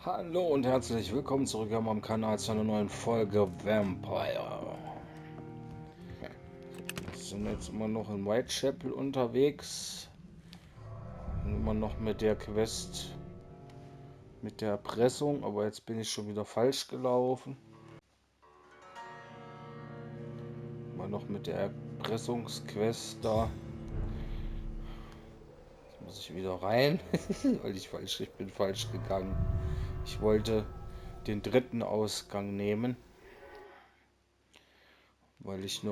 Hallo und herzlich willkommen zurück auf meinem Kanal zu einer neuen Folge Vampyr. Wir sind jetzt immer noch in Whitechapel unterwegs. Immer noch mit der Quest mit der Erpressung, aber jetzt bin ich schon wieder falsch gelaufen. Immer noch mit der Erpressungsquest da. Jetzt muss ich wieder rein, weil ich bin falsch gegangen. Ich wollte den dritten Ausgang nehmen, weil ich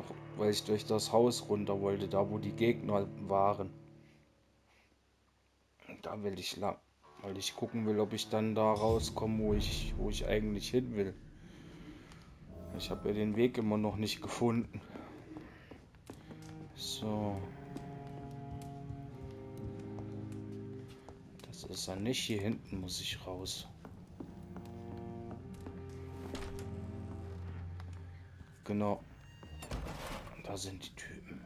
durch das Haus runter wollte, da wo die Gegner waren. Da will ich lang, weil ich gucken will, ob ich dann da rauskomme, wo ich eigentlich hin will. Ich habe ja den Weg immer noch nicht gefunden. So, das ist er nicht. Hier hinten muss ich raus. Genau, da sind die Typen.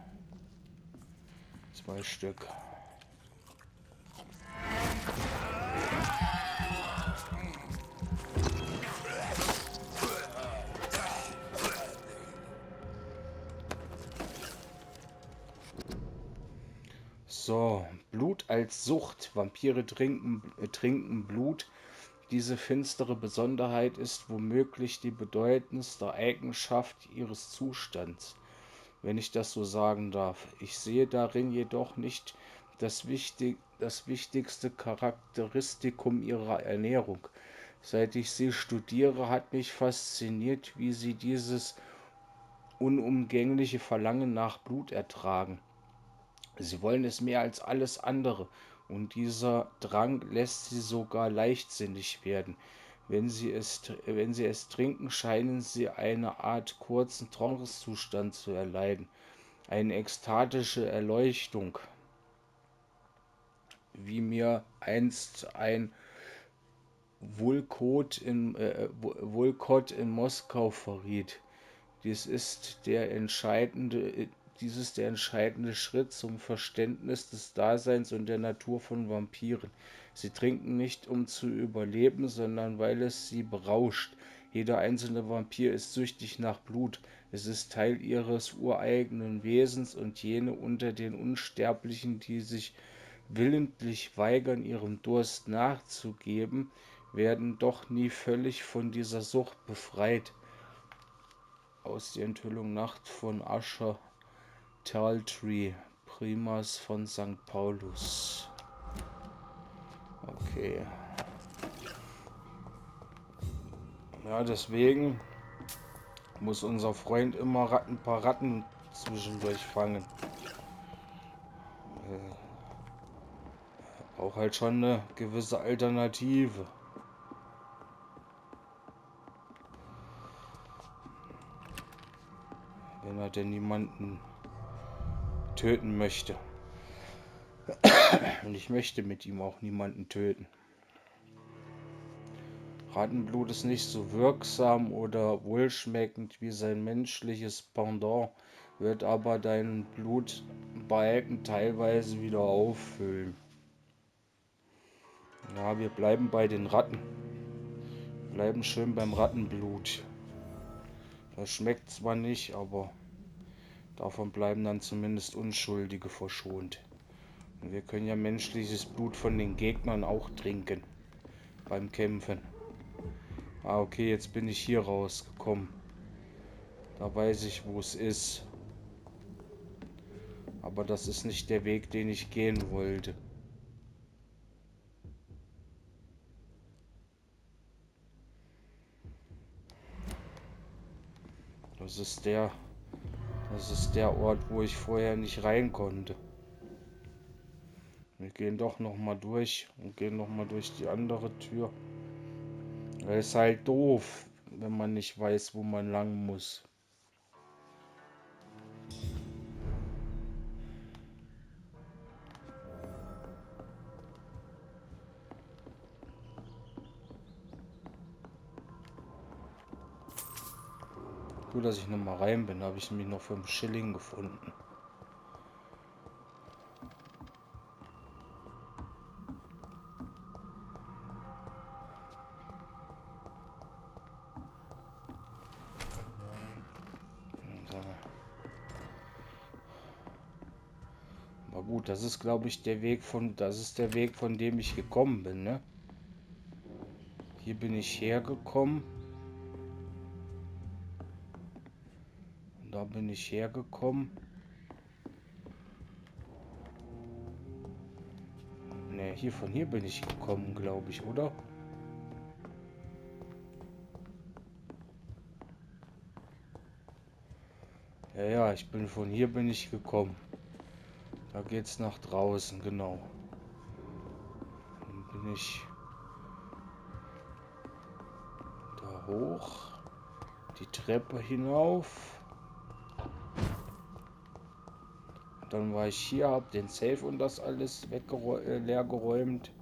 2 Stück. So, Blut als Sucht. Vampire trinken Blut. Diese finstere Besonderheit ist womöglich die bedeutendste Eigenschaft ihres Zustands, wenn ich das so sagen darf. Ich sehe darin jedoch nicht das wichtigste Charakteristikum ihrer Ernährung. Seit ich sie studiere, hat mich fasziniert, wie sie dieses unumgängliche Verlangen nach Blut ertragen. Sie wollen es mehr als alles andere, und dieser Drang lässt sie sogar leichtsinnig werden. Wenn sie es trinken, scheinen sie eine Art kurzen Trancezustand zu erleiden, eine ekstatische Erleuchtung, wie mir einst ein Wolkot in Moskau verriet. Dies ist der entscheidende, dies ist der entscheidende Schritt zum Verständnis des Daseins und der Natur von Vampiren. Sie trinken nicht, um zu überleben, sondern weil es sie berauscht. Jeder einzelne Vampir ist süchtig nach Blut. Es ist Teil ihres ureigenen Wesens, und jene unter den Unsterblichen, die sich willentlich weigern, ihrem Durst nachzugeben, werden doch nie völlig von dieser Sucht befreit. Aus der Enthüllung Nacht von Asher Taltree, Primas von St. Paulus. Okay. Ja, deswegen muss unser Freund immer ein paar Ratten zwischendurch fangen. Auch halt schon eine gewisse Alternative. Wenn er denn niemanden töten möchte. Und ich möchte mit ihm auch niemanden töten. Rattenblut ist nicht so wirksam oder wohlschmeckend wie sein menschliches Pendant, wird aber deinen Blutbalken teilweise wieder auffüllen. Ja, wir bleiben bei den Ratten. Bleiben schön beim Rattenblut. Das schmeckt zwar nicht, aber davon bleiben dann zumindest Unschuldige verschont. Und wir können ja menschliches Blut von den Gegnern auch trinken beim Kämpfen. Ah, okay, jetzt bin ich hier rausgekommen. Da weiß ich, wo es ist. Aber das ist nicht der Weg, den ich gehen wollte. Das ist der, das ist der Ort, wo ich vorher nicht rein konnte. Wir gehen doch noch mal durch und gehen noch mal durch die andere Tür. Das ist halt doof, wenn man nicht weiß, wo man lang muss. Gut, dass ich noch mal rein bin, habe ich nämlich noch für einen Schilling gefunden. gut, das ist, glaube ich, der Weg von... Das ist der Weg, von dem ich gekommen bin, ne? Hier bin ich hergekommen. Und da bin ich hergekommen. Ne, von hier bin ich gekommen, glaube ich, oder? Ja, ja, von hier bin ich gekommen. Da geht's nach draußen, genau. Dann bin ich da hoch, die Treppe hinauf. Dann war ich hier, hab den Safe und das alles leer geräumt.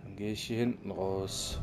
Dann gehe ich hier hinten raus.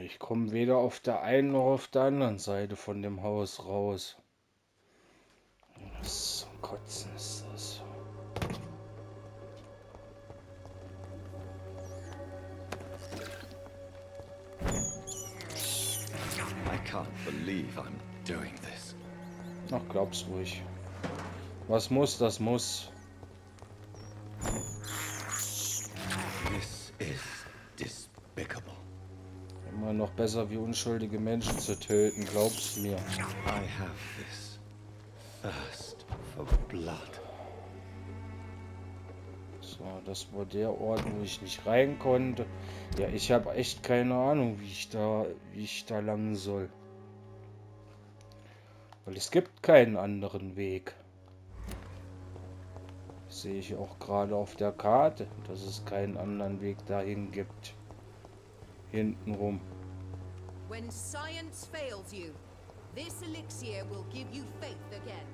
Ich komme weder auf der einen noch auf der anderen Seite von dem Haus raus. Was zum Kotzen ist das? I can't believe I'm doing this. Ach, glaub's ruhig. Was muss, das muss. This is despicable. Immer noch besser, wie unschuldige Menschen zu töten, glaub's mir. I have this thirst for blood. So, das war der Ort, wo ich nicht rein konnte. Ja, ich habe echt keine Ahnung, wie ich da lang soll. Weil es gibt keinen anderen Weg. Das sehe ich auch gerade auf der Karte, dass es keinen anderen Weg dahin gibt. Hintenrum. When science fails you, this elixir will give you faith again.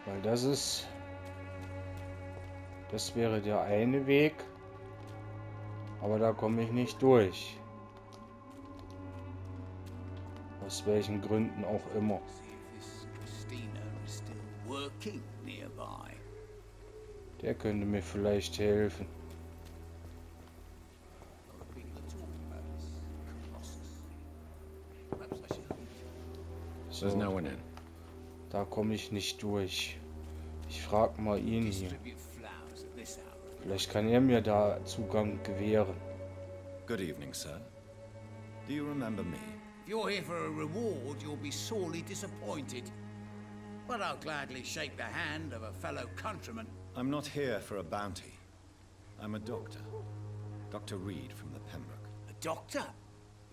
Weil das wäre der eine Weg, aber da komme ich nicht durch. Aus welchen Gründen auch immer. Der könnte mir vielleicht helfen. So, da komme ich nicht durch. Ich frage mal ihn hier. Vielleicht kann er mir da Zugang gewähren. Good evening, sir. Do you remember me? If you're here for a reward, you'll be sorely disappointed. But I'll gladly shake the hand of a fellow countryman. I'm not here for a bounty. I'm a doctor. Dr. Reed from the Pembroke. A doctor?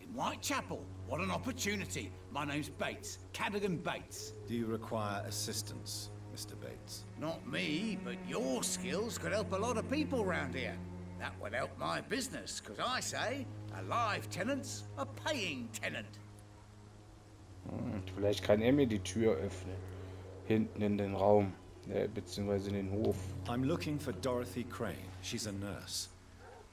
In Whitechapel? What an opportunity. My name's Bates. Cadogan Bates. Do you require assistance, Mr. Bates? Not me, but your skills could help a lot of people round here. That would help my business, because I say, a live tenant's a paying tenant. Vielleicht kann er mir die Tür öffnen. Hinten in den Raum, beziehungsweise in den Hof. I'm looking for Dorothy Crane. She's a nurse.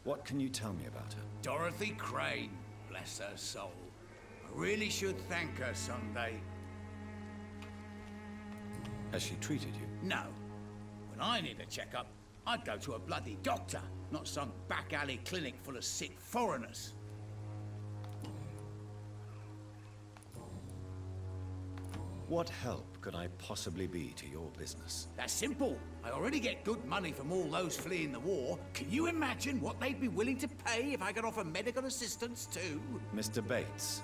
What can you tell me about her? Dorothy Crane, bless her soul. I really should thank her someday. Has she treated you? No. When I need a checkup, I'd go to a bloody doctor, not some back alley clinic full of sick foreigners. What help could I possibly be to your business? That's simple. I already get good money from all those fleeing the war. Can you imagine what they'd be willing to pay if I could offer medical assistance too? Mr. Bates,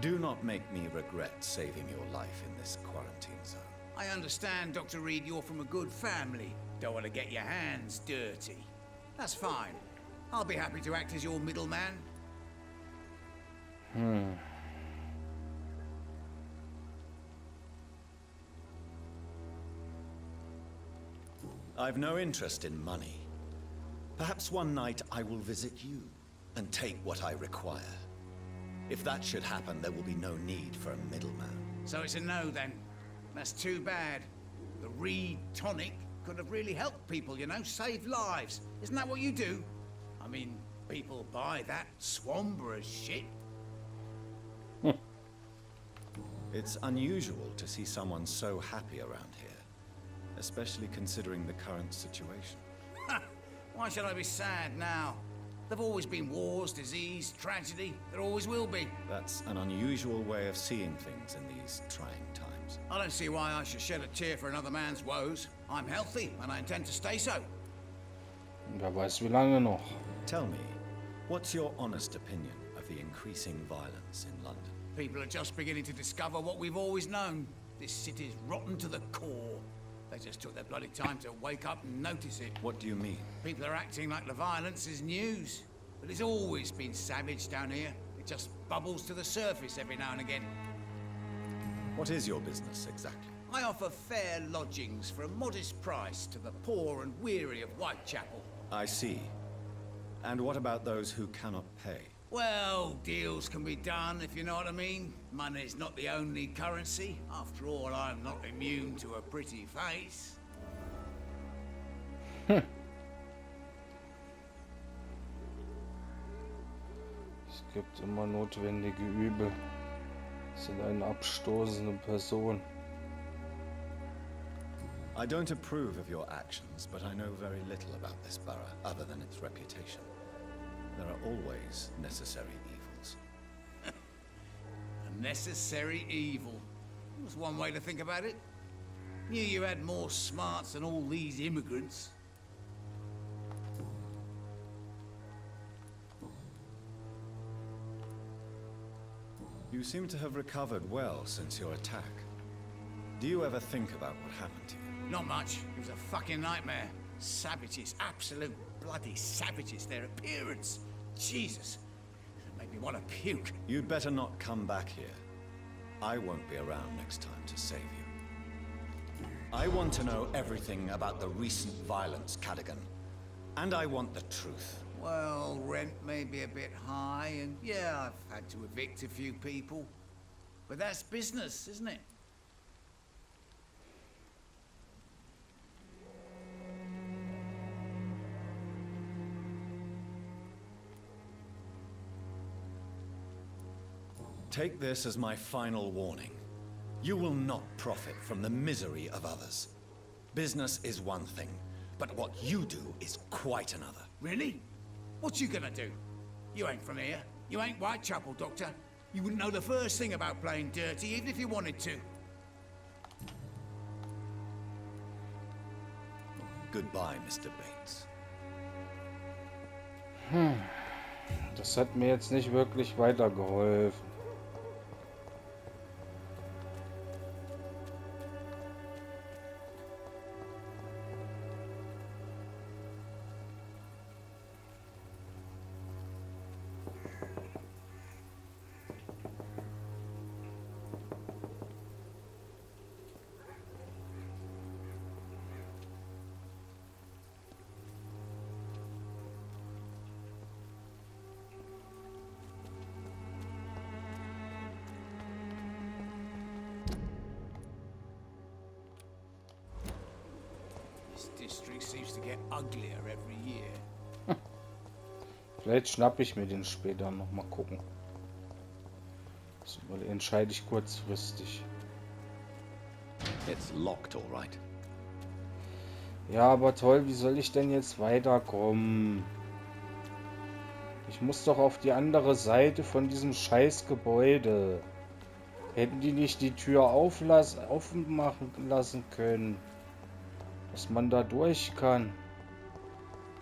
do not make me regret saving your life in this quarantine zone. I understand, Dr. Reed, you're from a good family. Don't want to get your hands dirty. That's fine. I'll be happy to act as your middleman. I've no interest in money. Perhaps one night I will visit you and take what I require. If that should happen, there will be no need for a middleman. So it's a no then. That's too bad. The Reed tonic could have really helped people, you know, saved lives. Isn't that what you do? I mean, people buy that Swambra shit. It's unusual to see someone so happy around here, especially considering the current situation. Why should I be sad now? There've always been wars, disease, tragedy. There always will be. That's an unusual way of seeing things in these trying times. I don't see why I should shed a tear for another man's woes. I'm healthy, and I intend to stay so. Wer weiß wie lange noch. Tell me, what's your honest opinion of the increasing violence in London? People are just beginning to discover what we've always known. This city's rotten to the core. They just took their bloody time to wake up and notice it. What do you mean? People are acting like the violence is news. But it's always been savage down here. It just bubbles to the surface every now and again. What is your business exactly? I offer fair lodgings for a modest price to the poor and weary of Whitechapel. I see. And what about those who cannot pay? Well, deals can be done, if you know what I mean. Money's not the only currency. After all, I'm not immune to a pretty face. Es gibt immer notwendige Übel. Es sind eine abstoßende Person. I don't approve of your actions, but I know very little about this borough, other than its reputation. There are always necessary evils. A necessary evil. That's one way to think about it. Knew you had more smarts than all these immigrants. You seem to have recovered well since your attack. Do you ever think about what happened to you? Not much. It was a fucking nightmare. Savages, absolute bloody savages. Their appearance. Jesus. It made me want to puke. You'd better not come back here. I won't be around next time to save you. I want to know everything about the recent violence, Cadogan. And I want the truth. Well, rent may be a bit high, and yeah, I've had to evict a few people. But that's business, isn't it? Take this as my final warning. You will not profit from the misery of others. Business is one thing, but what you do is quite another. Really? What you gonna do? You ain't from here. You ain't Whitechapel, Doctor. You wouldn't know the first thing about playing dirty, even if you wanted to. Goodbye, Mr. Bates. Das hat mir jetzt nicht wirklich weitergeholfen. This district seems to get uglier every year. Vielleicht schnappe ich mir den später noch mal gucken. Das entscheide ich kurzfristig. It's locked, all right. Ja, aber toll, wie soll ich denn jetzt weiterkommen? Ich muss doch auf die andere Seite von diesem scheiß Gebäude. Hätten die nicht die Tür aufmachen lassen können? Dass man da durch kann.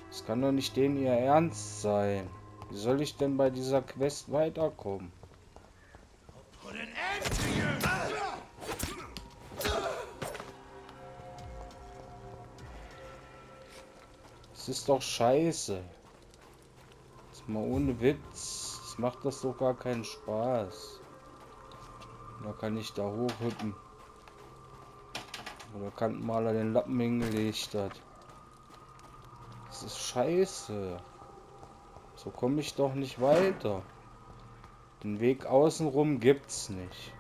Das kann doch nicht denen ihr Ernst sein. Wie soll ich denn bei dieser Quest weiterkommen? Put an end to you! Das ist doch scheiße. Jetzt mal ohne Witz. Das macht das doch gar keinen Spaß. Da kann ich da hochhüppen. Oder Kantenmaler den Lappen hingelegt hat. Das ist scheiße. So komme ich doch nicht weiter. Den Weg außenrum gibt's nicht.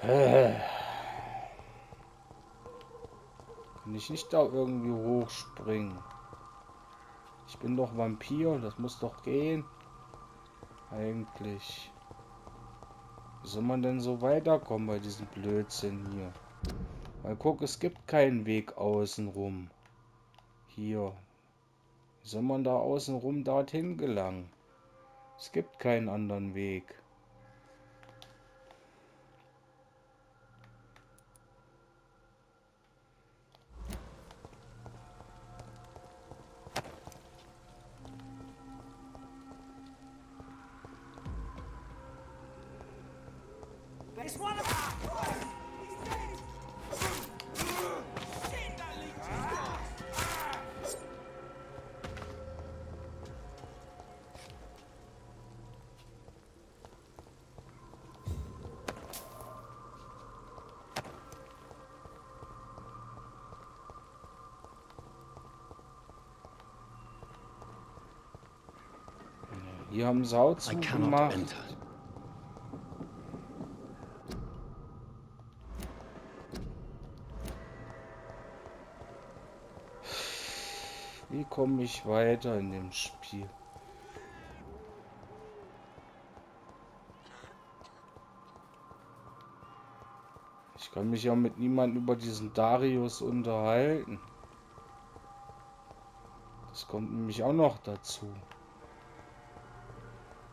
Kann ich nicht da irgendwie hochspringen? Ich bin doch Vampir, das muss doch gehen. Eigentlich. Wie soll man denn so weiterkommen bei diesem Blödsinn hier? Weil guck, es gibt keinen Weg außenrum. Hier. Wie soll man da außenrum dorthin gelangen? Es gibt keinen anderen Weg. Hier haben sie auch zugemacht. Wie komme ich weiter in dem Spiel? Ich kann mich ja mit niemandem über diesen Darius unterhalten. Das kommt nämlich auch noch dazu.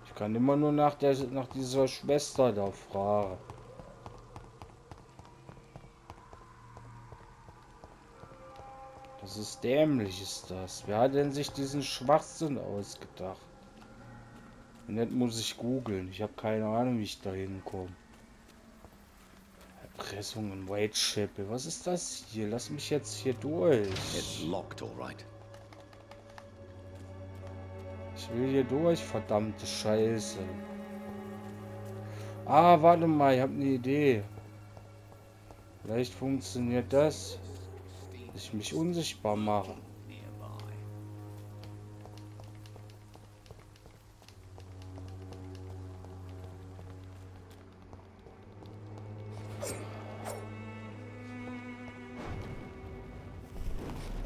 Ich kann immer nur nach dieser Schwester da fragen. Das ist dämlich, ist das. Wer hat denn sich diesen Schwachsinn ausgedacht? Und jetzt muss ich googeln. Ich habe keine Ahnung, wie ich da hinkomme. Erpressung in Whitechapel. Was ist das hier? Lass mich jetzt hier durch. It's locked, all right. Ich will hier durch, verdammte Scheiße. Ah, warte mal, ich habe eine Idee. Vielleicht funktioniert das, dass ich mich unsichtbar mache.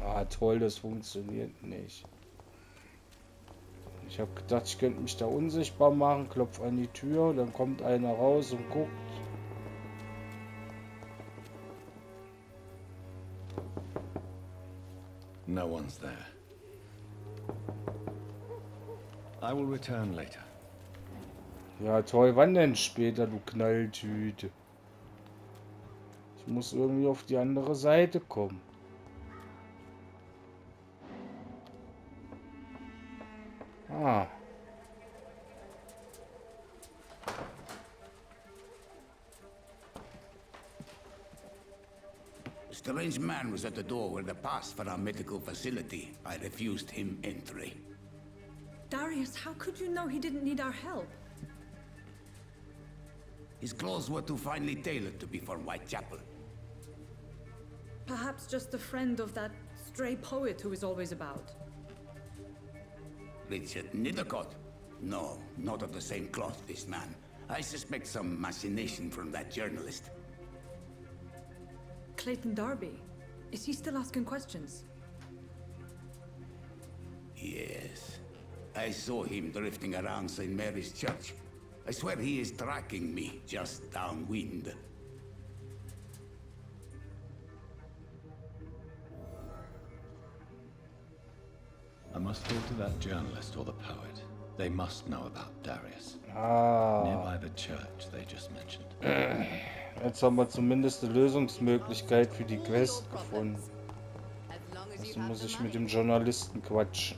Ah, toll, das funktioniert nicht. Ich habe gedacht, ich könnte mich da unsichtbar machen, klopf an die Tür, dann kommt einer raus und guckt. No one's there. I will return later. Ja, toll, wann denn später, du Knalltüte? Ich muss irgendwie auf die andere Seite kommen. Ah. A strange man was at the door with a pass for our medical facility. I refused him entry. Darius, how could you know he didn't need our help? His clothes were too finely tailored to be for Whitechapel. Perhaps just a friend of that stray poet who is always about. Richard Nithercott? No, not of the same cloth, this man. I suspect some machination from that journalist. Clayton Darby. Is he still asking questions? Yes. I saw him drifting around St. Mary's Church. I swear he is tracking me just downwind. I must talk to that journalist or the poet. They must know about Darius. Ah. Nearby the church they just mentioned. Jetzt haben wir zumindest eine Lösungsmöglichkeit für die Quest gefunden. Also muss ich mit dem Journalisten quatschen.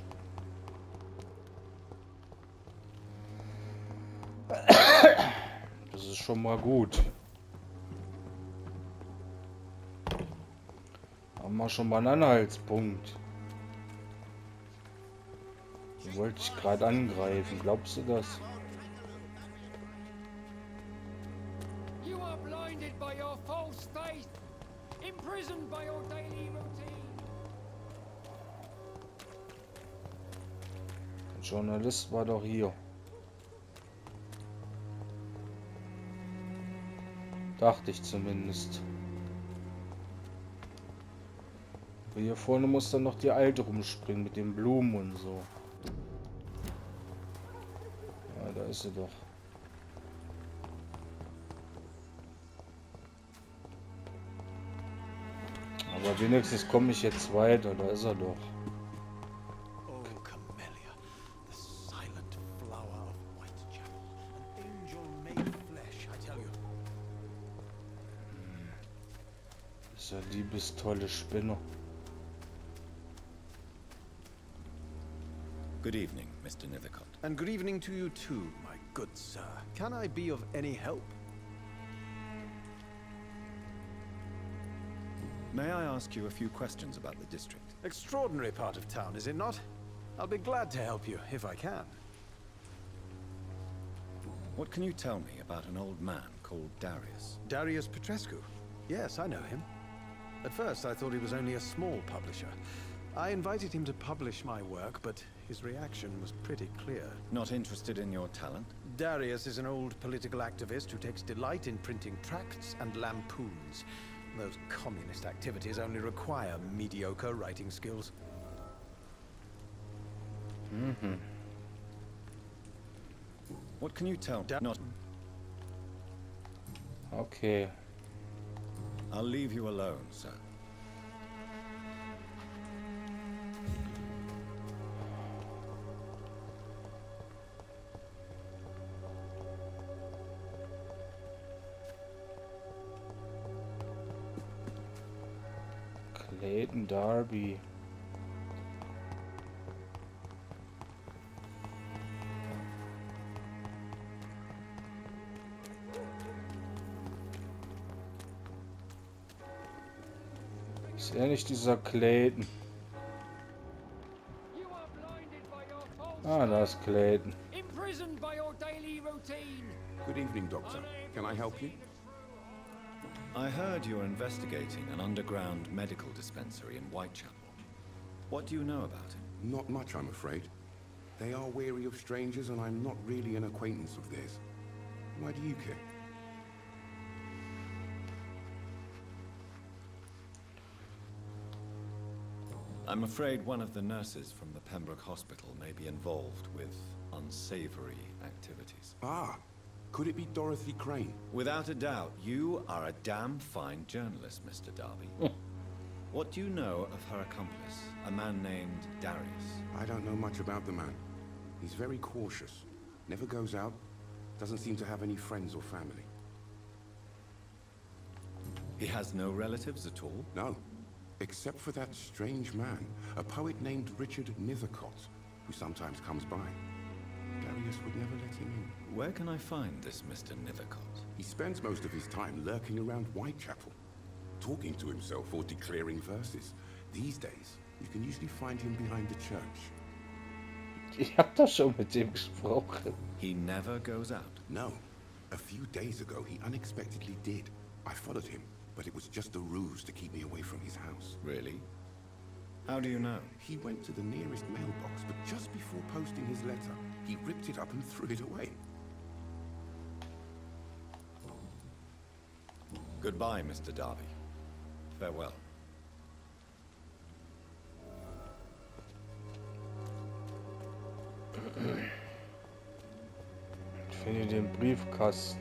Das ist schon mal gut. Haben wir schon mal einen Anhaltspunkt. Den wollte ich gerade angreifen. Glaubst du das? You are blinded by your false faith, imprisoned by your daily routine. Journalist war doch hier. Dachte ich zumindest. Aber hier vorne muss dann noch die Alte rumspringen mit den Blumen und so. Ja, da ist sie doch. Aber wenigstens komme ich jetzt weiter, da ist er doch. Oh, Camellia, the silent flower of Whitechapel, an angel made flesh, I tell you. Dieser liebestolle Spinner. Good evening, Mr. Nethercott. And good evening to you too, my good sir. Can I be of any help? May I ask you a few questions about the district? Extraordinary part of town, is it not? I'll be glad to help you, if I can. What can you tell me about an old man called Darius? Darius Petrescu. Yes, I know him. At first, I thought he was only a small publisher. I invited him to publish my work, but his reaction was pretty clear. Not interested in your talent? Darius is an old political activist who takes delight in printing tracts and lampoons. Those communist activities only require mediocre writing skills. What can you tell? Not. Okay. I'll leave you alone, sir. Clayton Darby. Ist er nicht dieser Clayton? You are blinded by your false Ah, da ist Clayton. imprisoned by your daily routine. Good evening, Doctor. Can I help you? I heard you're investigating an underground medical dispensary in Whitechapel. What do you know about it? Not much, I'm afraid. They are wary of strangers, and I'm not really an acquaintance of theirs. Why do you care? I'm afraid one of the nurses from the Pembroke Hospital may be involved with unsavory activities. Ah, could it be Dorothy Crane? Without a doubt, you are a damn fine journalist, Mr. Darby. What do you know of her accomplice, a man named Darius? I don't know much about the man. He's very cautious. Never goes out. Doesn't seem to have any friends or family. He has no relatives at all? No. Except for that strange man, a poet named Richard Nethercott, who sometimes comes by. Darius would never let him in. Where can I find this Mr. Nethercott? He spends most of his time lurking around Whitechapel, talking to himself or declaring verses. These days, you can usually find him behind the church. Ich hab doch schon mit dem gesprochen. He never goes out. No. A few days ago, he unexpectedly did. I followed him, but it was just a ruse to keep me away from his house. Really? How do you know? He went to the nearest mailbox, but just before posting his letter, he ripped it up and threw it away. Goodbye, Mr. Darby. Farewell. Ich finde den Briefkasten.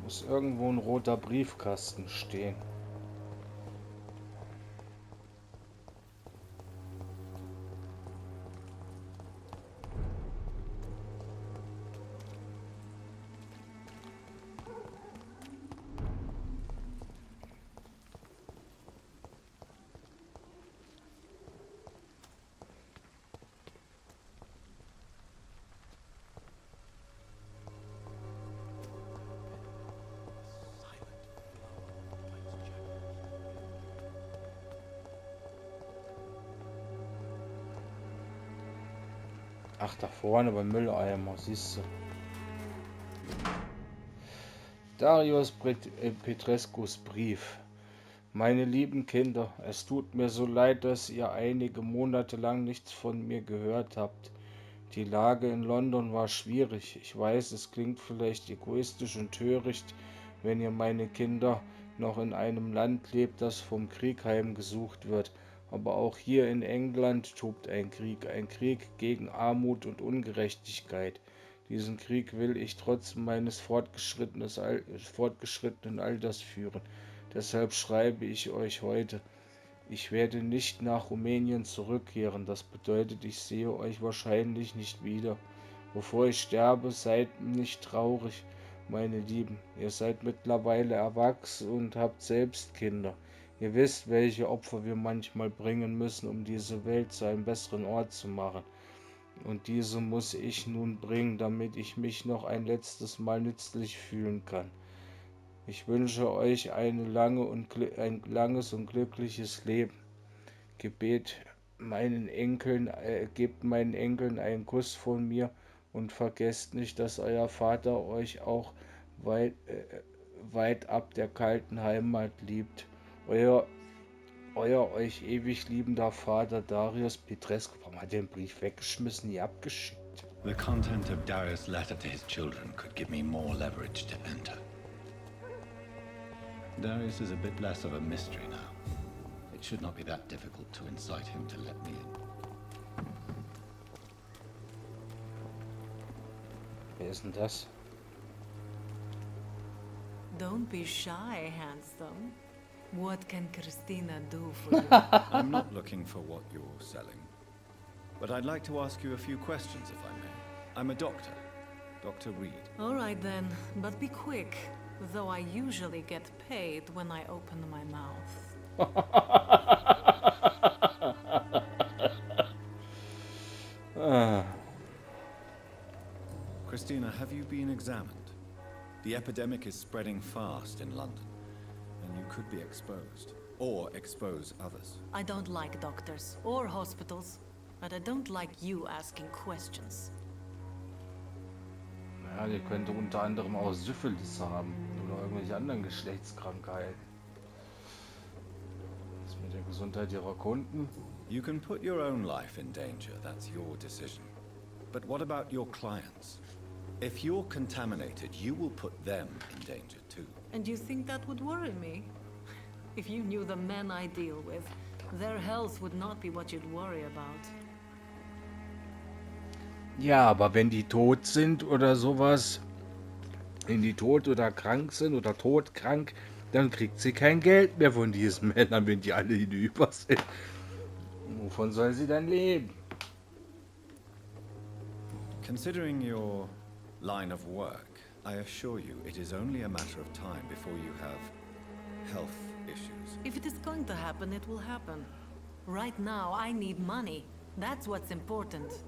Muss irgendwo ein roter Briefkasten stehen. Ach, da vorne beim Mülleimer, siehst du. Darius Petrescus Brief. Meine lieben Kinder, es tut mir so leid, dass ihr einige Monate lang nichts von mir gehört habt. Die Lage in London war schwierig. Ich weiß, es klingt vielleicht egoistisch und töricht, wenn ihr meine Kinder noch in einem Land lebt, das vom Krieg heimgesucht wird. Aber auch hier in England tobt ein Krieg gegen Armut und Ungerechtigkeit. Diesen Krieg will ich trotz meines fortgeschrittenen Alters führen. Deshalb schreibe ich euch heute. Ich werde nicht nach Rumänien zurückkehren. Das bedeutet, ich sehe euch wahrscheinlich nicht wieder. Bevor ich sterbe, seid nicht traurig, meine Lieben. Ihr seid mittlerweile erwachsen und habt selbst Kinder. Ihr wisst, welche Opfer wir manchmal bringen müssen, um diese Welt zu einem besseren Ort zu machen. Und diese muss ich nun bringen, damit ich mich noch ein letztes Mal nützlich fühlen kann. Ich wünsche euch ein langes und glückliches Leben. Gebet gebt meinen Enkeln einen Kuss von mir und vergesst nicht, dass euer Vater euch auch weit, weit ab der kalten Heimat liebt. Euer, euer euch ewig liebender Vater Darius Petrescu. Warum hat er den Brief weggeschmissen, nie abgeschickt? The content of Darius' letter to his children could give me more leverage to enter. Darius is a bit less of a mystery now. It should not be that difficult to incite him to let me in. Wer ist denn das? Don't be shy, handsome. What can Christina do for you? I'm not looking for what you're selling, but I'd like to ask you a few questions if I may. I'm a doctor, Dr. Reed. All right then, but be quick. Though I usually get paid when I open my mouth. Christina, have you been examined? The epidemic is spreading fast in London, and you could be exposed, or expose others. I don't like doctors or hospitals, but I don't like you asking questions. Ja, die könnte unter anderem auch Syphilis haben oder irgendwelche anderen Geschlechtskrankheiten. Was ist mit der Gesundheit ihrer Kunden? You can put your own life in danger, that's your decision. But what about your clients? If you're contaminated, you will put them in danger too. And you think that would worry me? If you knew the men I deal with, their health would not be what you'd worry about. Ja, aber wenn die tot sind oder sowas, wenn die tot oder krank sind oder todkrank, dann kriegt sie kein Geld mehr von diesen Männern, wenn die alle hinüber sind. Wovon soll sie dann leben? Considering your line of work, I assure you it is only a matter of time before you have health issues. If it is going to happen, it will happen. Right now, I need money. That's what's important.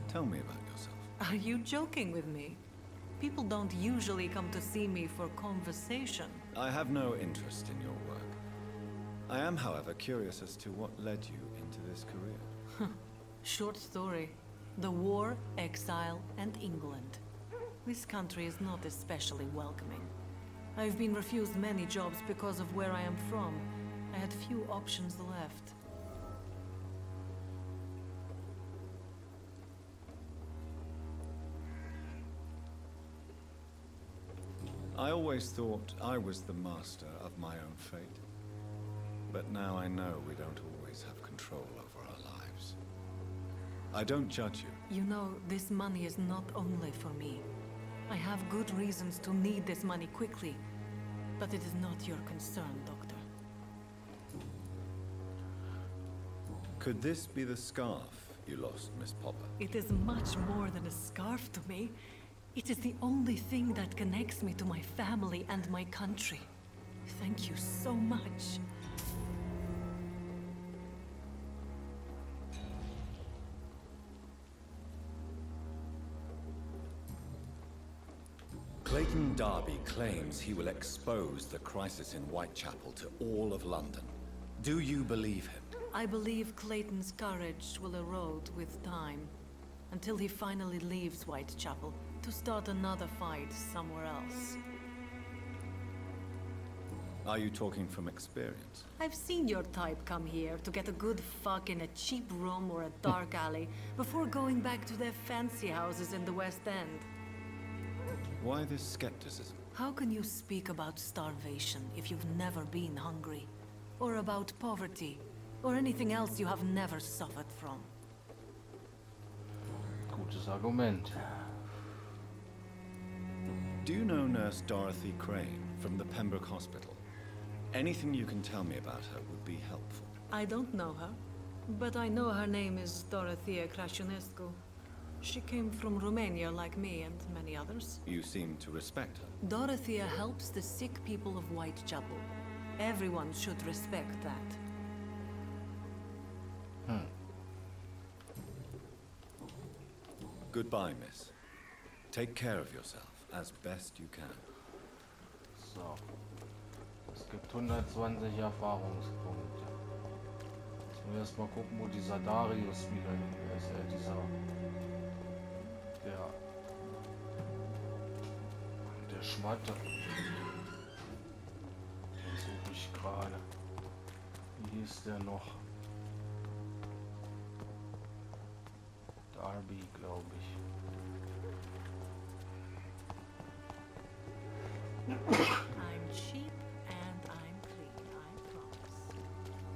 Tell me about yourself. Are you joking with me? People don't usually come to see me for conversation. I have no interest in your work. I am, however, curious as to what led you into this career. Short story. The war, exile, and England. This country is not especially welcoming. I've been refused many jobs because of where I am from. I had few options left. I always thought I was the master of my own fate. But now I know we don't always have control over our lives. I don't judge you. You know, this money is not only for me. I have good reasons to need this money quickly. But it is not your concern, Doctor. Could this be the scarf you lost, Miss Popper? It is much more than a scarf to me. It is the only thing that connects me to my family and my country. Thank you so much. Clayton Darby claims he will expose the crisis in Whitechapel to all of London. Do you believe him? I believe Clayton's courage will erode with time, until he finally leaves Whitechapel to start another fight somewhere else. Are you talking from experience? I've seen your type come here to get a good fuck in a cheap room or a dark alley before going back to their fancy houses in the West End. Why this skepticism? How can you speak about starvation if you've never been hungry? Or about poverty? Or anything else you have never suffered from? Gutes Argument. Do you know Nurse Dorothy Crane from the Pembroke Hospital? Anything you can tell me about her would be helpful. I don't know her, but I know her name is Dorothea Crăciunescu. She came from Romania like me and many others. You seem to respect her. Dorothea helps the sick people of Whitechapel. Everyone should respect that. Goodbye, miss. Take care of yourself as best you can. So. Es gibt 120 Erfahrungspunkte. Jetzt müssen wir erst mal gucken, wo dieser Darius wieder ist. Der Schmatte. Den suche ich gerade. Wie hieß der noch? Darby, glaube ich. I'm cheap and I'm clean, I promise. You look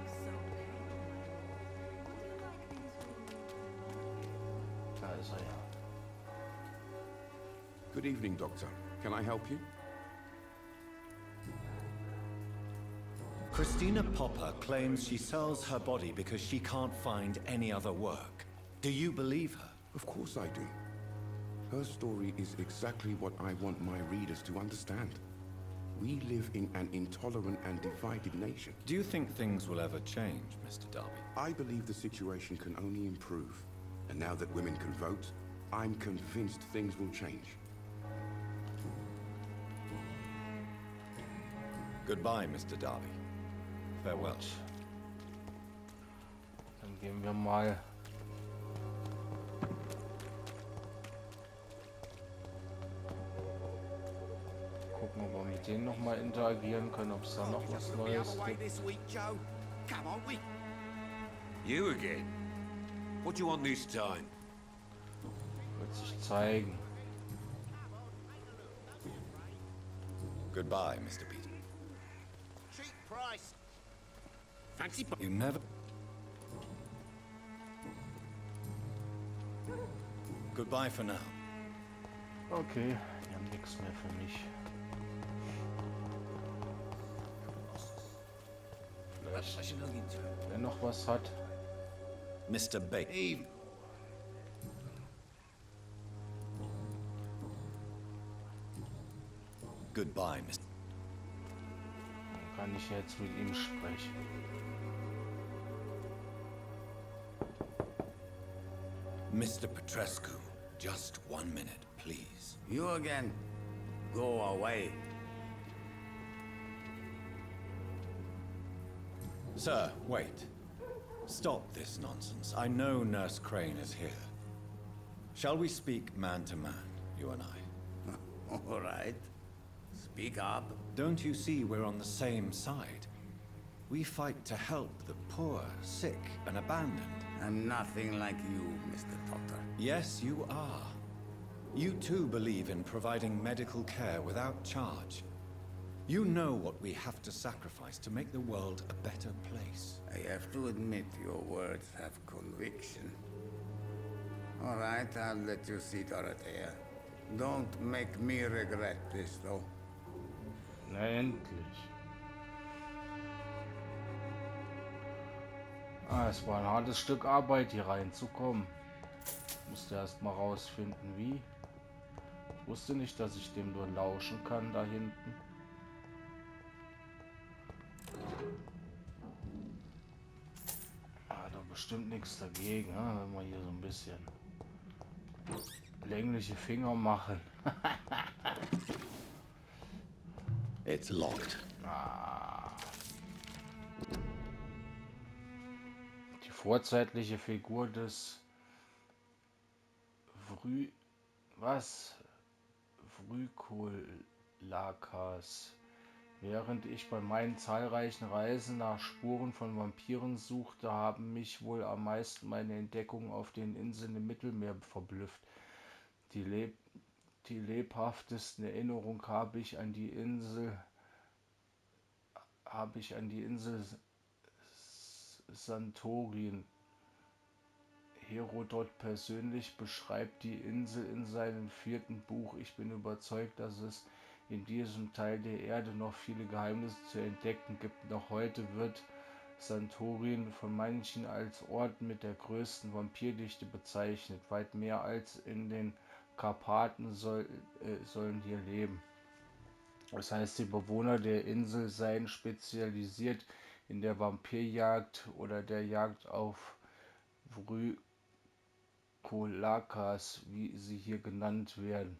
so pale, my lord. Would you like these rooms? Da ist er ja. Good evening, Doctor. Can I help you? Christina Popper claims she sells her body because she can't find any other work. Do you believe her? Of course I do. Her story is exactly what I want my readers to understand. We live in an intolerant and divided nation. Do you think things will ever change, Mr. Darby? I believe the situation can only improve. And now that women can vote, I'm convinced things will change. Goodbye, Mr. Darby. Farewell. Dann gehen wir mal gucken, ob wir mit denen noch mal interagieren können, ob es da noch was Neues gibt. You again? What do you want this time? Wird sich zeigen. Goodbye, Mr. Peter. Cheap price. Fancy You never... Goodbye for now. Okay, die haben nichts mehr für mich. Vielleicht, wer noch was hat. Mr. Baker. Even. Goodbye, Mr. Dann kann ich jetzt mit ihm sprechen. Mr. Petrescu, just 1 minute, please. You again? Go away. Sir, wait. Stop this nonsense. I know Nurse Crane is here. Shall we speak man to man, you and I? All right. Speak up. Don't you see we're on the same side? We fight to help the poor, sick, and abandoned. I'm nothing like you, Mr. Potter. Yes, you are. You too believe in providing medical care without charge. You know what we have to sacrifice to make the world a better place. I have to admit your words have conviction. All right, I'll let you see Dorothea. Don't make me regret this, though. Na endlich. Es war ein hartes Stück Arbeit, hier reinzukommen. Musste erst mal rausfinden, wie. Ich wusste nicht, dass ich dem nur lauschen kann da hinten. Hat doch bestimmt nichts dagegen, wenn wir hier so ein bisschen längliche Finger machen. It's locked. Die vorzeitliche Figur des Vrü... Was? Vrykolakas. Während ich bei meinen zahlreichen Reisen nach Spuren von Vampiren suchte, haben mich wohl am meisten meine Entdeckungen auf den Inseln im Mittelmeer verblüfft. Die, leb die lebhaftesten Erinnerungen habe ich an die Insel Santorin. Herodot persönlich beschreibt die Insel in seinem 4. Buch. Ich bin überzeugt, dass es in diesem Teil der Erde noch viele Geheimnisse zu entdecken gibt. Noch heute wird Santorin von manchen als Ort mit der größten Vampirdichte bezeichnet. Weit mehr als in den Karpaten sollen hier leben. Das heißt, die Bewohner der Insel seien spezialisiert in der Vampirjagd oder der Jagd auf Vrykolakas, wie sie hier genannt werden.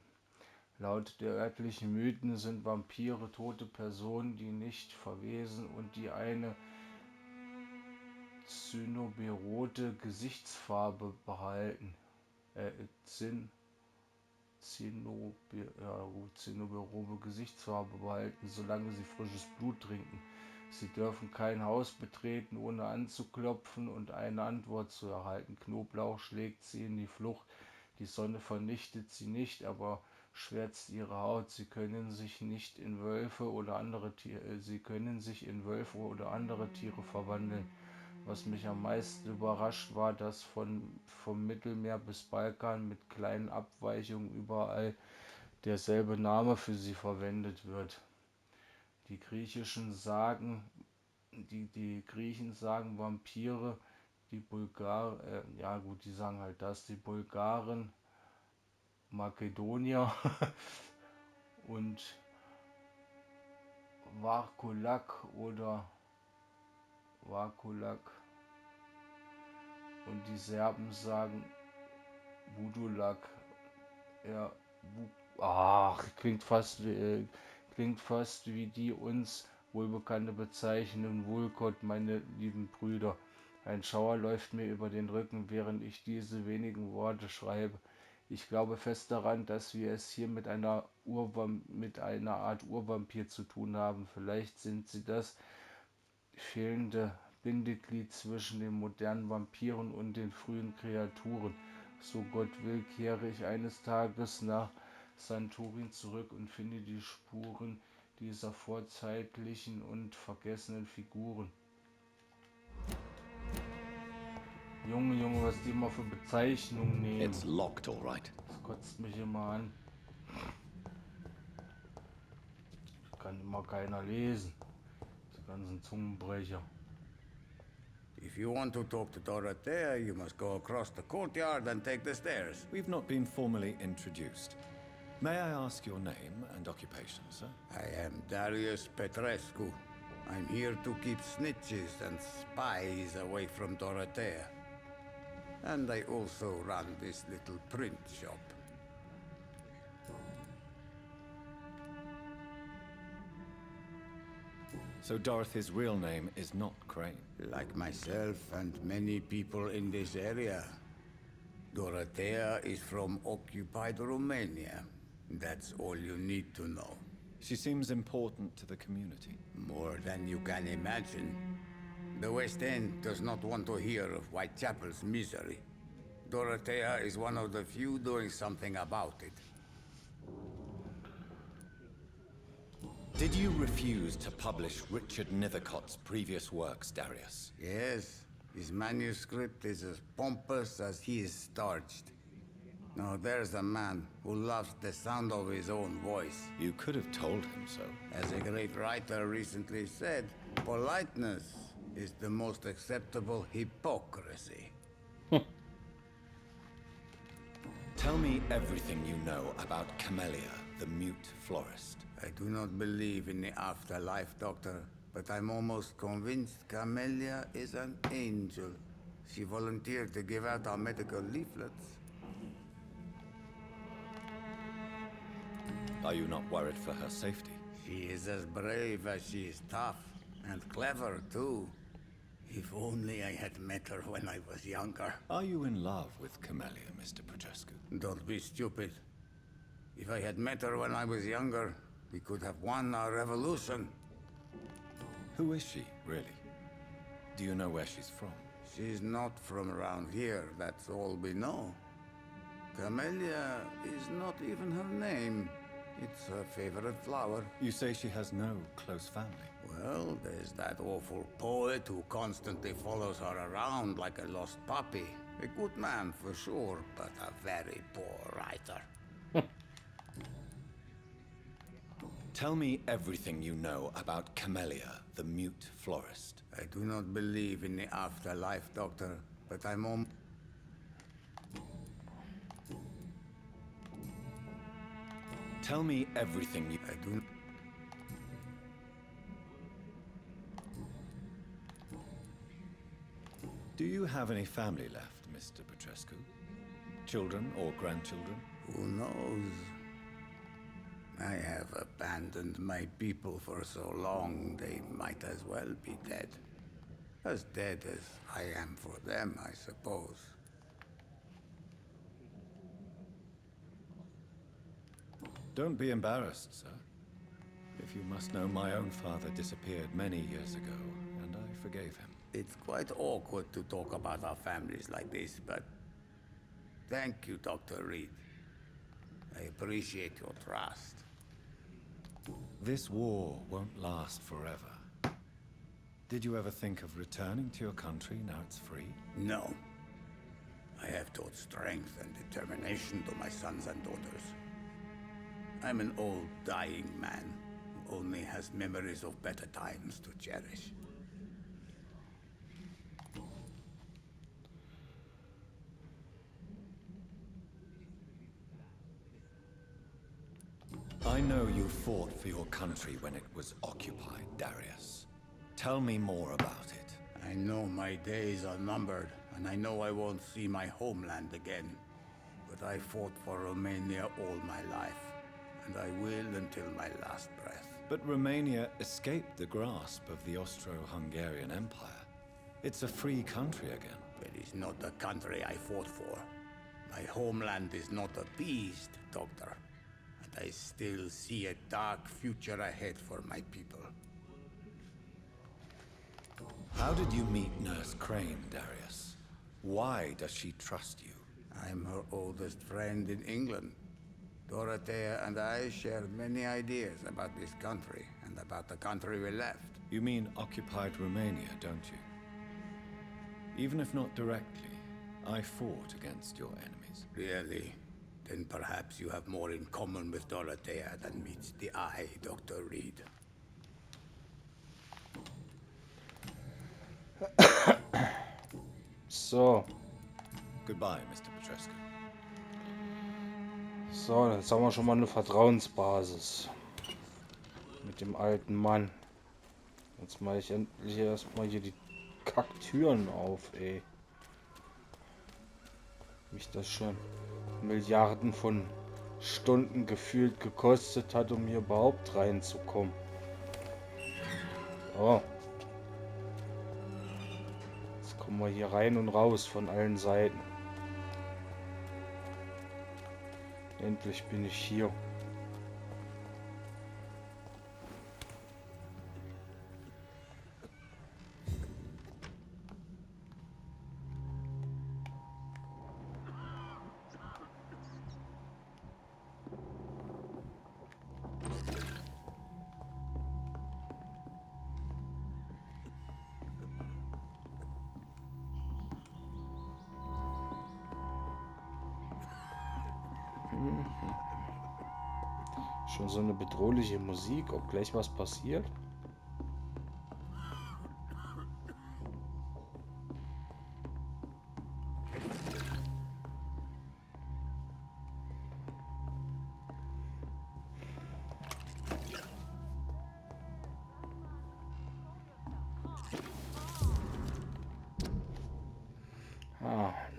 Laut der örtlichen Mythen sind Vampire tote Personen, die nicht verwesen und die eine zinnoberrote Gesichtsfarbe behalten. Zinnoberrote Gesichtsfarbe behalten, solange sie frisches Blut trinken. Sie dürfen kein Haus betreten, ohne anzuklopfen und eine Antwort zu erhalten. Knoblauch schlägt sie in die Flucht. Die Sonne vernichtet sie nicht, aber schwärzt ihre Haut. Sie können sich in Wölfe oder andere Tiere verwandeln. Was mich am meisten überrascht war, dass vom Mittelmeer bis Balkan mit kleinen Abweichungen überall derselbe Name für sie verwendet wird. Die Griechen sagen Vampire, die Bulgaren Makedonier und Varkulak und die Serben sagen Budulak. Ja, klingt fast wie die uns wohlbekannte Bezeichnung Vulkot, meine lieben Brüder. Ein Schauer läuft mir über den Rücken, während ich diese wenigen Worte schreibe. Ich glaube fest daran, dass wir es hier mit einer Art Urvampir zu tun haben. Vielleicht sind sie das fehlende Bindeglied zwischen den modernen Vampiren und den frühen Kreaturen. So Gott will, kehre ich eines Tages nach Santorin zurück und finde die Spuren dieser vorzeitlichen und vergessenen Figuren. Junge, was die immer für Bezeichnungen nehmen. It's locked, all right. Das kotzt mich immer an. Das kann immer keiner lesen. Die ganzen Zungenbrecher. If you want to talk to Dorothea, you must go across the courtyard and take the stairs. We've not been formally introduced. May I ask your name and occupation, sir? I am Darius Petrescu. I'm here to keep snitches and spies away from Dorothea. And I also run this little print shop. So Dorothy's real name is not Crane. Like myself and many people in this area, Dorothea is from occupied Romania. That's all you need to know. She seems important to the community. More than you can imagine. The West End does not want to hear of Whitechapel's misery. Dorothea is one of the few doing something about it. Did you refuse to publish Richard Nethercott's previous works, Darius? Yes, his manuscript is as pompous as he is starched. Now there's a man who loves the sound of his own voice. You could have told him so. As a great writer recently said, politeness is the most acceptable hypocrisy. Tell me everything you know about Camellia, the mute florist. I do not believe in the afterlife, Doctor, but I'm almost convinced Camellia is an angel. She volunteered to give out our medical leaflets. Are you not worried for her safety? She is as brave as she is tough, and clever too. If only I had met her when I was younger. Are you in love with Camellia, Mr. Petrescu? Don't be stupid. If I had met her when I was younger, we could have won our revolution. Who is she, really? Do you know where she's from? She's not from around here, that's all we know. Camellia is not even her name. It's her favorite flower. You say she has no close family? Well, there's that awful poet who constantly follows her around like a lost puppy. A good man for sure, but a very poor writer. Tell me everything you know about Camellia, the mute florist. I do not believe in the afterlife, Doctor, but I'm on... Tell me everything you... I do... Do you have any family left, Mr. Petrescu? Children or grandchildren? Who knows? I have abandoned my people for so long, they might as well be dead. As dead as I am for them, I suppose. Don't be embarrassed, sir. If you must know, my own father disappeared many years ago, and I forgave him. It's quite awkward to talk about our families like this, but... Thank you, Dr. Reed. I appreciate your trust. This war won't last forever. Did you ever think of returning to your country now it's free? No. I have taught strength and determination to my sons and daughters. I'm an old, dying man who only has memories of better times to cherish. I know you fought for your country when it was occupied, Darius. Tell me more about it. I know my days are numbered, and I know I won't see my homeland again. But I fought for Romania all my life, and I will until my last breath. But Romania escaped the grasp of the Austro-Hungarian Empire. It's a free country again. It is not the country I fought for. My homeland is not appeased, Doctor. And I still see a dark future ahead for my people. How did you meet Nurse Crane, Darius? Why does she trust you? I'm her oldest friend in England. Dorothea and I share many ideas about this country and about the country we left. You mean occupied Romania, don't you? Even if not directly, I fought against your enemies. Really? Then perhaps you have more in common with Dorothea than meets the eye, Dr. Reed. So. Goodbye, Mr. Petrescu. So, jetzt haben wir schon mal eine Vertrauensbasis mit dem alten Mann. Jetzt mache ich endlich erstmal hier die Kacktüren auf, ey. Mich das schon Milliarden von Stunden gefühlt gekostet hat, um hier überhaupt reinzukommen. So. Jetzt kommen wir hier rein und raus von allen Seiten. Endlich bin ich hier. Schon so eine bedrohliche Musik, ob gleich was passiert.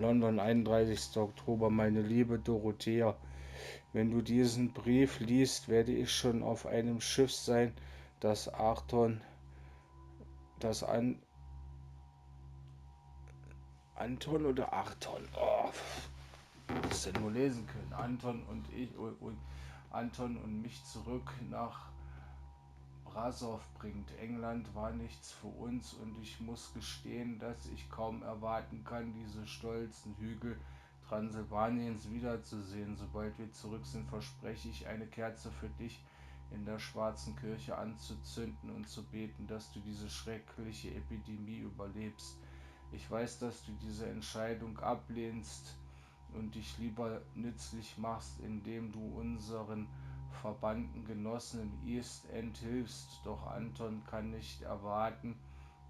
London, 31. Oktober, meine liebe Dorothea. Wenn du diesen Brief liest, werde ich schon auf einem Schiff sein, das das Anton oder Achton, das denn nur lesen können, Anton und mich zurück nach Brasow bringt. England war nichts für uns und ich muss gestehen, dass ich kaum erwarten kann, diese stolzen Hügel Transsilvaniens wiederzusehen. Sobald wir zurück sind, verspreche ich, eine Kerze für dich in der schwarzen Kirche anzuzünden und zu beten, dass du diese schreckliche Epidemie überlebst. Ich weiß, dass du diese Entscheidung ablehnst und dich lieber nützlich machst, indem du unseren verbannten Genossen im East End hilfst. Doch Anton kann nicht erwarten,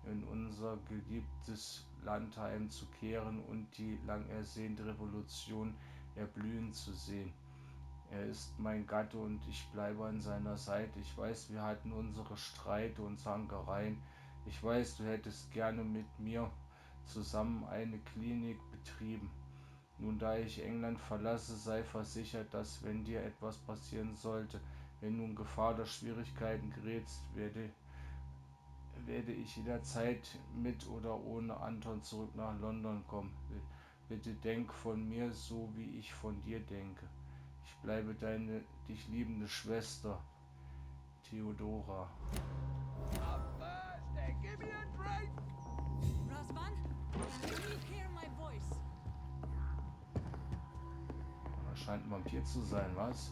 in unser geliebtes Land heimzukehren und die lang ersehnte Revolution erblühen zu sehen. Er ist mein Gatte und ich bleibe an seiner Seite. Ich weiß, wir hatten unsere Streite und Zankereien. Ich weiß, du hättest gerne mit mir zusammen eine Klinik betrieben. Nun, da ich England verlasse, sei versichert, dass, wenn dir etwas passieren sollte, wenn du in Gefahr oder Schwierigkeiten gerätst, werde ich jederzeit mit oder ohne Anton zurück nach London kommen. Bitte denk von mir so, wie ich von dir denke. Ich bleibe deine dich liebende Schwester, Theodora. Razvan, can you hear my voice? Er scheint ein Vampir zu sein, was?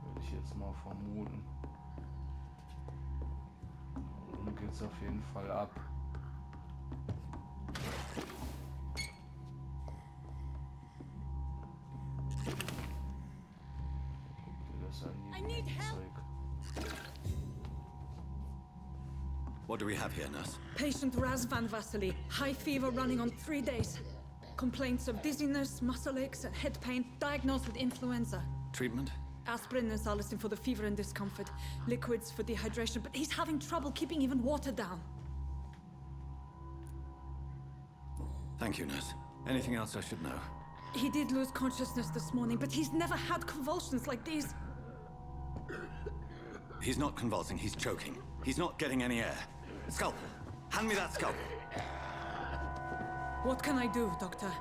Würde ich jetzt mal vermuten. Nun geht's auf jeden Fall ab. I need help. What do we have here, nurse? Patient Razvan Vasily. High fever running on 3 days. Complaints of dizziness, muscle aches, and head pain. Diagnosed with influenza. Treatment? Aspirin and salicin for the fever and discomfort. Liquids for dehydration, but he's having trouble keeping even water down. Thank you, nurse. Anything else I should know? He did lose consciousness this morning, but he's never had convulsions like these. He's not convulsing, he's choking. He's not getting any air. Scalpel! Hand me that scalpel! What can I do, Doctor?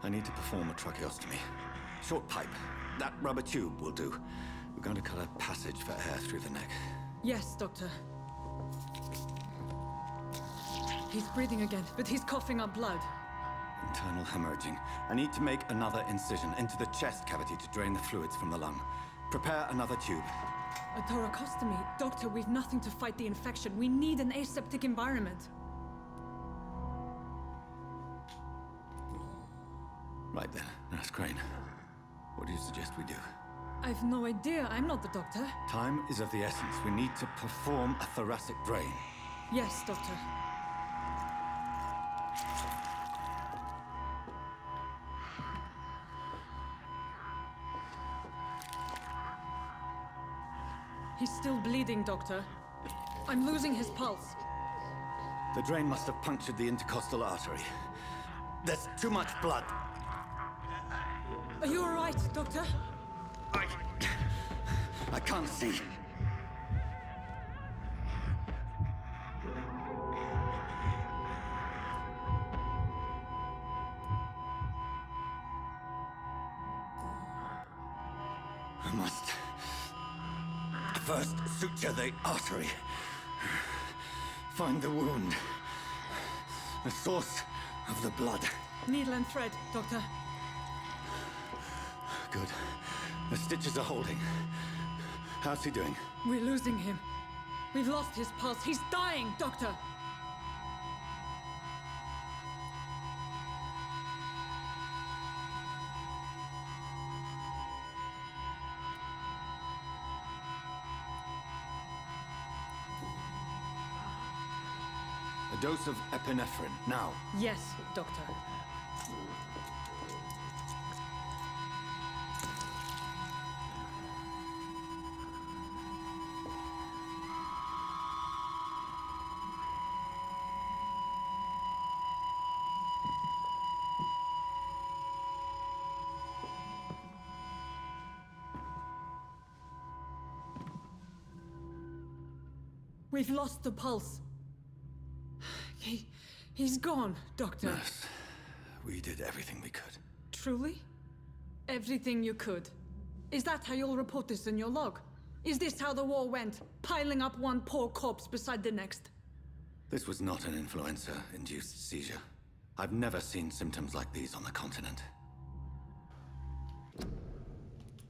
I need to perform a tracheostomy. Short pipe. That rubber tube will do. We're going to cut a passage for air through the neck. Yes, Doctor. He's breathing again, but he's coughing up blood. Internal hemorrhaging. I need to make another incision into the chest cavity to drain the fluids from the lung. Prepare another tube. A thoracostomy? Doctor, we've nothing to fight the infection. We need an aseptic environment. Right then, Nurse Crane. What do you suggest we do? I've no idea. I'm not the doctor. Time is of the essence. We need to perform a thoracic drain. Yes, Doctor. He's still bleeding, Doctor. I'm losing his pulse. The drain must have punctured the intercostal artery. There's too much blood. Are you all right, Doctor? I can't see. I must first suture the artery. Find the wound. The source of the blood. Needle and thread, Doctor. Good. The stitches are holding. How's he doing? We're losing him. We've lost his pulse. He's dying, Doctor! A dose of epinephrine, now. Yes, Doctor. We've lost the pulse. He's gone, Doctor. Nurse, we did everything we could. Truly? Everything you could? Is that how you'll report this in your log? Is this how the war went? Piling up one poor corpse beside the next? This was not an influenza-induced seizure. I've never seen symptoms like these on the continent.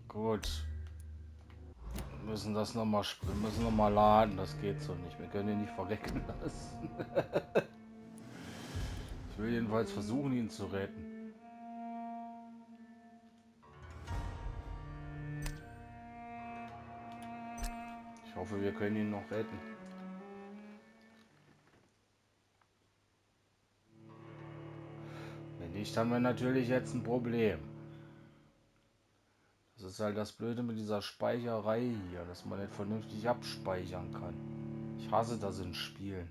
Gut. Wir müssen das nochmal laden, das geht so nicht. Wir können ihn nicht verrecken lassen. Ich will jedenfalls versuchen, ihn zu retten. Ich hoffe, wir können ihn noch retten. Wenn nicht, haben wir natürlich jetzt ein Problem. Das ist halt das Blöde mit dieser Speicherei hier, dass man nicht vernünftig abspeichern kann. Ich hasse das in Spielen.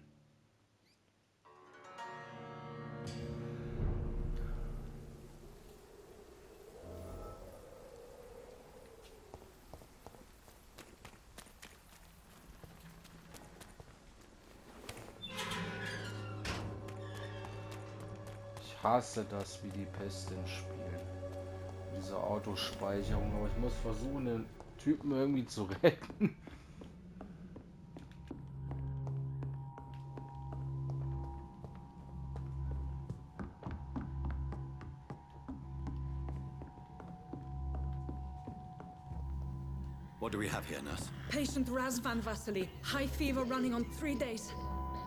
Ich hasse das wie die Pest in Spielen. Diese Autospeicherung, aber ich muss versuchen, den Typen irgendwie zu retten. What do we have here, nurse? Patient Razvan Vasily. High fever running on 3 days.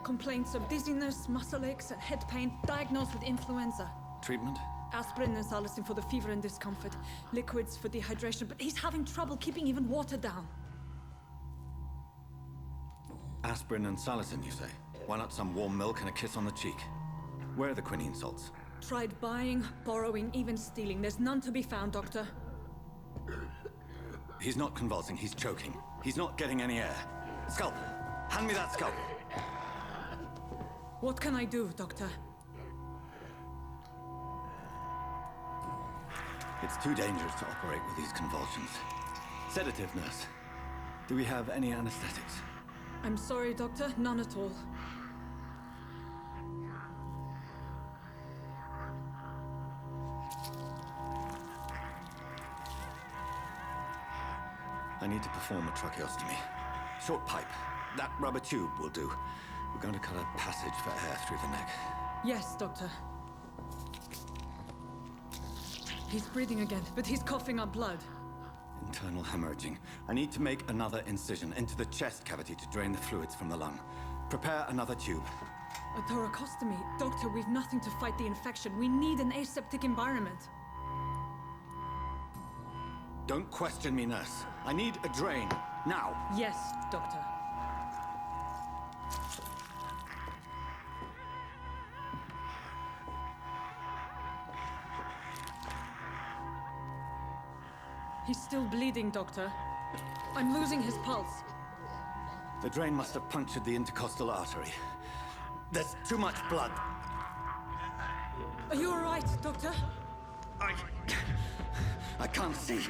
Complaints of dizziness, muscle aches, and head pain. Diagnosed with influenza. Treatment? Aspirin and salicin for the fever and discomfort. Liquids for dehydration, but he's having trouble keeping even water down. Aspirin and salicin, you say? Why not some warm milk and a kiss on the cheek? Where are the quinine salts? Tried buying, borrowing, even stealing. There's none to be found, Doctor. He's not convulsing, he's choking. He's not getting any air. Scalpel! Hand me that scalpel! What can I do, Doctor? It's too dangerous to operate with these convulsions. Sedative, nurse. Do we have any anesthetics? I'm sorry, Doctor. None at all. I need to perform a tracheostomy. Short pipe. That rubber tube will do. We're going to cut a passage for air through the neck. Yes, Doctor. He's breathing again, but he's coughing up blood. Internal hemorrhaging. I need to make another incision into the chest cavity to drain the fluids from the lung. Prepare another tube. A thoracostomy. Doctor, we've nothing to fight the infection. We need an aseptic environment. Don't question me, nurse. I need a drain. Now. Yes, Doctor. He's still bleeding, Doctor. I'm losing his pulse. The drain must have punctured the intercostal artery. There's too much blood. Are you all right, Doctor? I can't see.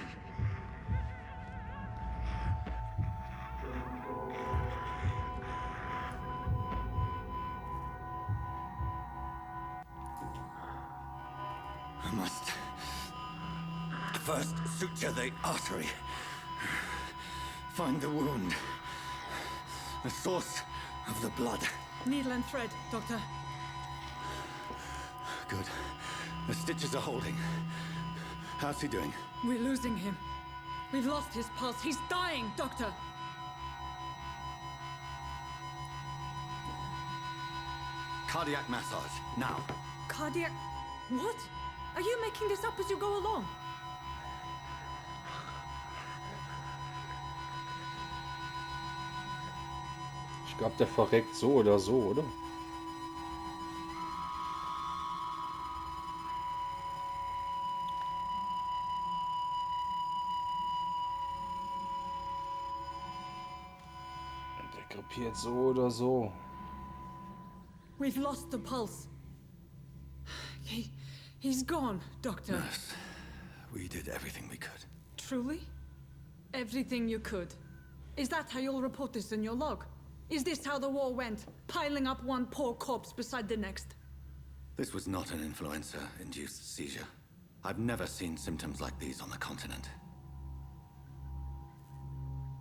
I must first suture the artery. Find the wound. The source of the blood. Needle and thread, Doctor. Good. The stitches are holding. How's he doing? We're losing him. We've lost his pulse. He's dying, Doctor. Cardiac massage, now. Cardiac... What? Are you making this up as you go along? Ich glaube, der verreckt so oder so, oder? Der krepiert so oder so. We've lost the pulse. He's gone, Doctor. Nurse, we did everything we could. Truly? Everything you could? Is that how you'll report this in your log? Is this how the war went? Piling up one poor corpse beside the next? This was not an influenza-induced seizure. I've never seen symptoms like these on the continent.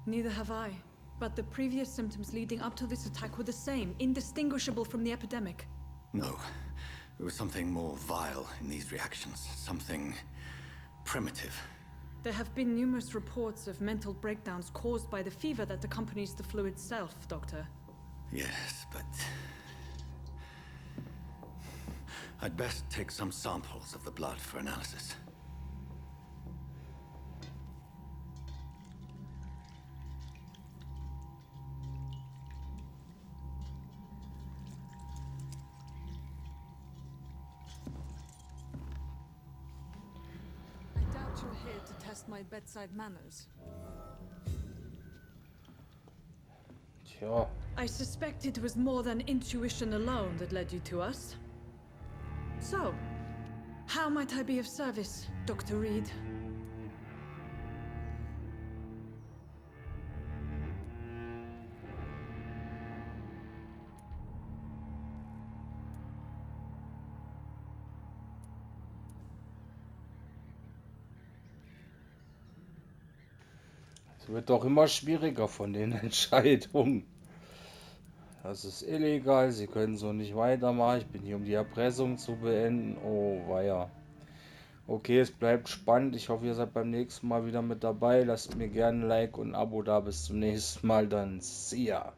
Neither have I. But the previous symptoms leading up to this attack were the same, indistinguishable from the epidemic. No. There was something more vile in these reactions. Something primitive. There have been numerous reports of mental breakdowns caused by the fever that accompanies the flu itself, Doctor. Yes, but... I'd best take some samples of the blood for analysis. I doubt you're here to test my bedside manners. Tja. I suspect it was more than intuition alone that led you to us. So, how might I be of service, Dr. Reed? Es wird doch immer schwieriger von den Entscheidungen. Das ist illegal, sie können so nicht weitermachen. Ich bin hier, um die Erpressung zu beenden. Oh, weia. Okay, es bleibt spannend. Ich hoffe, ihr seid beim nächsten Mal wieder mit dabei. Lasst mir gerne ein Like und ein Abo da. Bis zum nächsten Mal dann. See ya.